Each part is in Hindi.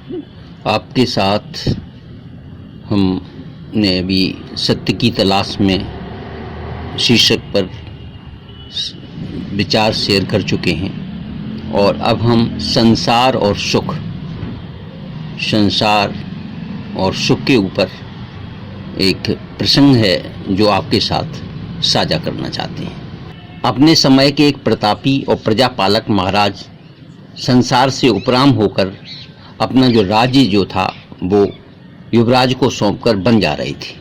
आपके साथ हमने अभी सत्य की तलाश में शीर्षक पर विचार शेयर कर चुके हैं और अब हम संसार और सुख के ऊपर एक प्रसंग है जो आपके साथ साझा करना चाहते हैं। अपने समय के एक प्रतापी और प्रजापालक महाराज संसार से उपराम होकर अपना जो राज्य जो था वो युवराज को सौंपकर बन जा रही थी।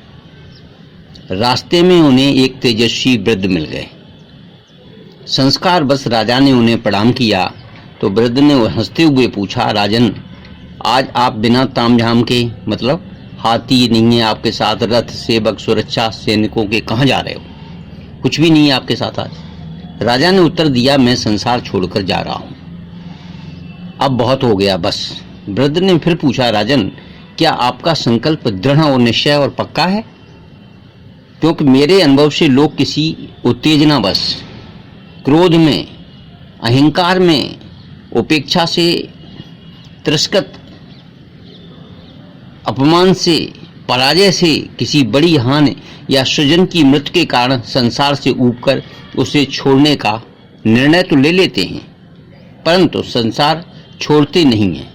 रास्ते में उन्हें एक तेजस्वी वृद्ध मिल गए। संस्कार बस राजा ने उन्हें प्रणाम किया तो वृद्ध ने हंसते हुए पूछा, राजन, आज आप बिना तामझाम के, मतलब हाथी नहीं है आपके साथ, रथ, सेवक, सुरक्षा, सैनिकों के, कहाँ जा रहे हो? कुछ भी नहीं है आपके साथ आज। राजा ने उत्तर दिया, मैं संसार छोड़कर जा रहा हूं, अब बहुत हो गया, बस। वृद्ध ने फिर पूछा, राजन, क्या आपका संकल्प दृढ़ और निश्चय और पक्का है? क्योंकि मेरे अनुभव से लोग किसी उत्तेजना बस, क्रोध में, अहंकार में, उपेक्षा से, तिरस्कृत, अपमान से, पराजय से, किसी बड़ी हानि या सृजन की मृत्यु के कारण संसार से ऊबकर उसे छोड़ने का निर्णय तो ले लेते हैं, परंतु संसार छोड़ते नहीं हैं,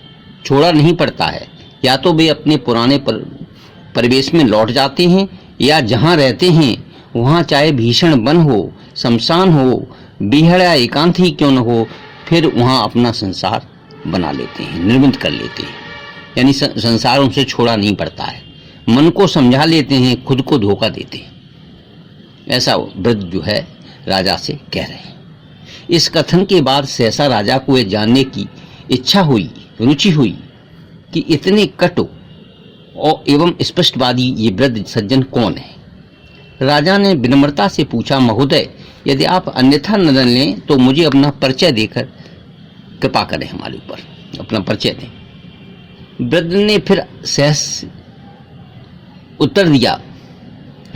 छोड़ा नहीं पड़ता है। या तो वे अपने पुराने परिवेश में लौट जाते हैं या जहां रहते हैं वहां चाहे भीषण वन हो, शमशान हो, बीहड़ या एकांत ही क्यों न हो, फिर वहां अपना संसार बना लेते हैं, निर्मित कर लेते हैं। यानी संसार उनसे छोड़ा नहीं पड़ता है, मन को समझा लेते हैं, खुद को धोखा देते हैं। ऐसा वृद्ध जो है राजा से कह रहे हैं। इस कथन के बाद सहसा राजा को यह जानने की इच्छा हुई, रुचि हुई कि इतने कटु और एवं स्पष्टवादी ये वृद्ध सज्जन कौन है। राजा ने विनम्रता से पूछा, महोदय, यदि आप अन्यथा न लें तो मुझे अपना परिचय देकर कृपा करें, हमारे ऊपर अपना परिचय दें। वृद्ध ने फिर सहस उत्तर दिया,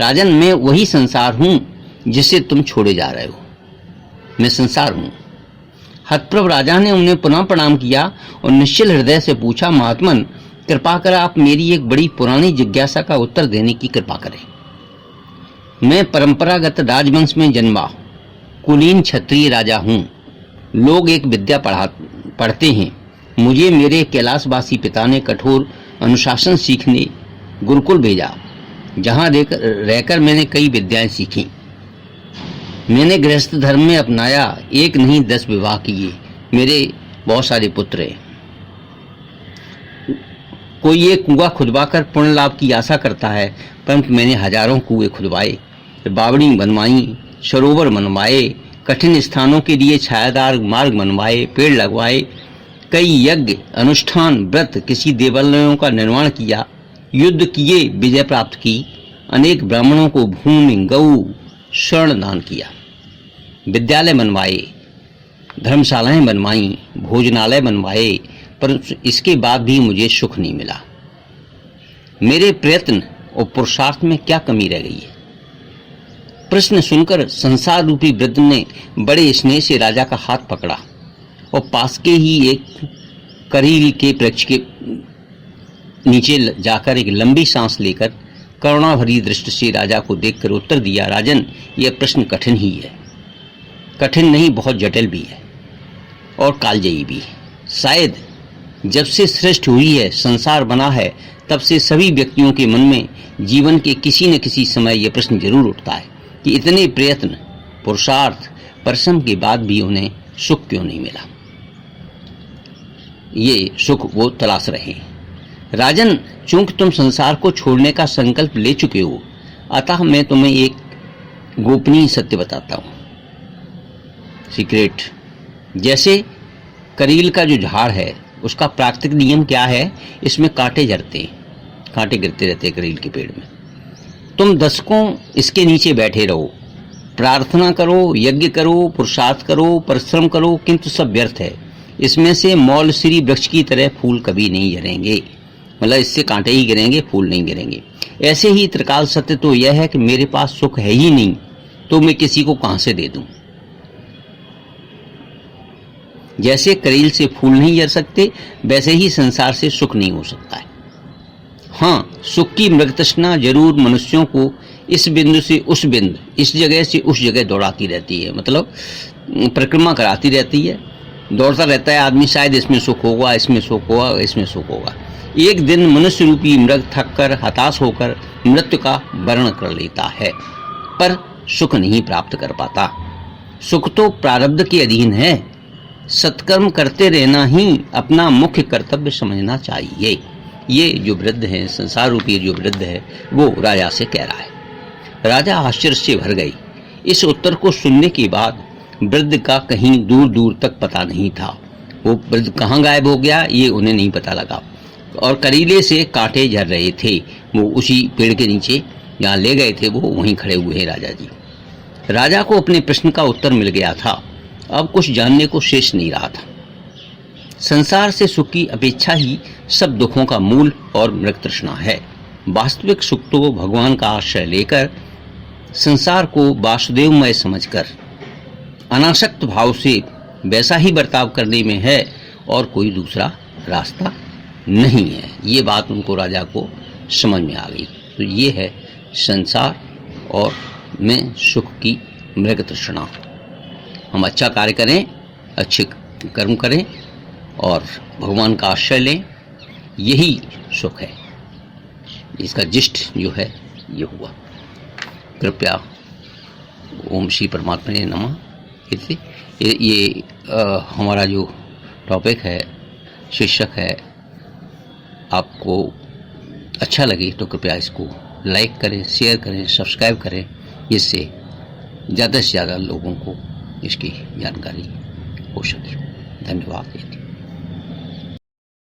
राजन, मैं वही संसार हूं जिसे तुम छोड़े जा रहे हो, मैं संसार हूं। हतप्रभ राजा ने उन्हें पुनः प्रणाम किया और निश्चल हृदय से पूछा, महात्मन, कृपा कर आप मेरी एक बड़ी पुरानी जिज्ञासा का उत्तर देने की कृपा करें। मैं परंपरागत राजवंश में जन्मा कुलीन क्षत्रिय राजा हूं। लोग एक विद्या पढ़ते हैं। मुझे मेरे कैलाशवासी पिता ने कठोर अनुशासन सीखने गुरुकुल भेजा, जहां रहकर मैंने कई विद्याएं सीखी। मैंने गृहस्थ धर्म में अपनाया, एक नहीं 10 विवाह किए, मेरे बहुत सारे पुत्र हैं। कोई एक कुआं खुदवाकर पुण्य लाभ की आशा करता है, परंतु मैंने हजारों कुएं खुदवाए, बावड़ी बनवाई, सरोवर बनवाए, कठिन स्थानों के लिए छायादार मार्ग बनवाए, पेड़ लगवाए, कई यज्ञ, अनुष्ठान, व्रत, किसी देवालयों का निर्माण किया, युद्ध किए, विजय प्राप्त की, अनेक ब्राह्मणों को भूमि, गऊ, स्वर्ण दान किया, विद्यालय बनवाए, धर्मशालाएं बनवाई, भोजनालय बनवाए, पर इसके बाद भी मुझे सुख नहीं मिला। मेरे प्रयत्न और पुरुषार्थ में क्या कमी रह गई है? प्रश्न सुनकर संसार रूपी वृद्ध ने बड़े स्नेह से राजा का हाथ पकड़ा और पास के ही एक करील के वृक्ष के नीचे जाकर एक लंबी सांस लेकर करुणा भरी दृष्टि से राजा को देखकर उत्तर दिया, राजन, यह प्रश्न कठिन ही है। कठिन नहीं, बहुत जटिल भी है और कालजयी भी है। शायद जब से सृष्टि हुई है, संसार बना है, तब से सभी व्यक्तियों के मन में जीवन के किसी न किसी समय यह प्रश्न जरूर उठता है कि इतने प्रयत्न, पुरुषार्थ, परिश्रम के बाद भी उन्हें सुख क्यों नहीं मिला। ये सुख वो तलाश रहे हैं। राजन, चूंकि तुम संसार को छोड़ने का संकल्प ले चुके हो, अतः मैं तुम्हें एक गोपनीय सत्य बताता हूं, सीक्रेट। जैसे करील का जो झाड़ है, उसका प्राकृतिक नियम क्या है? इसमें कांटे झरते हैं, कांटे गिरते रहते हैं करील के पेड़ में। तुम दशकों इसके नीचे बैठे रहो, प्रार्थना करो, यज्ञ करो, पुरुषार्थ करो, परिश्रम करो, किंतु सब व्यर्थ है। इसमें से मौलश्री वृक्ष की तरह फूल कभी नहीं झरेंगे, मतलब इससे कांटे ही गिरेंगे, फूल नहीं गिरेंगे। ऐसे ही त्रिकाल सत्य तो यह है कि मेरे पास सुख है ही नहीं, तो मैं किसी को कहां से दे दूं। जैसे करील से फूल नहीं झर सकते, वैसे ही संसार से सुख नहीं हो सकता है। हाँ, सुख की मृग तृष्णा जरूर मनुष्यों को इस बिंदु से उस बिंदु, इस जगह से उस जगह दौड़ाती रहती है, मतलब परिक्रमा कराती रहती है, दौड़ता रहता है आदमी, शायद इसमें सुख होगा, इसमें सुख होगा, इसमें सुख होगा। एक दिन मनुष्य रूपी मृग थक कर, हताश होकर मृत्यु का वर्ण कर लेता है, पर सुख नहीं प्राप्त कर पाता। सुख तो प्रारब्ध के अधीन है। सत्कर्म करते रहना ही अपना मुख्य कर्तव्य समझना चाहिए। ये जो वृद्ध है, संसार रूपी जो वृद्ध है, वो राजा से कह रहा है। राजा आश्चर्य से भर गई। इस उत्तर को सुनने के बाद वृद्ध का कहीं दूर दूर तक पता नहीं था। वो वृद्ध कहाँ गायब हो गया ये उन्हें नहीं पता लगा। और करीले से कांटे झर रहे थे, वो उसी पेड़ के नीचे जहाँ ले गए थे वो वहीं खड़े हुए हैं राजा जी। राजा को अपने प्रश्न का उत्तर मिल गया था, अब कुछ जानने को शेष नहीं रहा था। संसार से सुख की अपेक्षा ही सब दुखों का मूल और मृग तृष्णा है। वास्तविक सुख तो भगवान का आश्रय लेकर, संसार को वासुदेवमय समझकर, अनासक्त भाव से वैसा ही बर्ताव करने में है और कोई दूसरा रास्ता नहीं है। ये बात उनको, राजा को समझ में आ गई। तो ये है संसार और में सुख की मृग तृष्णा। हम अच्छा कार्य करें, अच्छे कर्म करें और भगवान का आश्रय लें, यही सुख है। इसका जिष्ट जो है ये हुआ। कृपया ओम श्री परमात्मा ने नमः। ये हमारा जो टॉपिक है, शीर्षक है, आपको अच्छा लगे तो कृपया इसको लाइक करें, शेयर करें, सब्सक्राइब करें, जिससे ज़्यादा से ज़्यादा लोगों को इसकी जानकारी हो सके। धन्यवाद।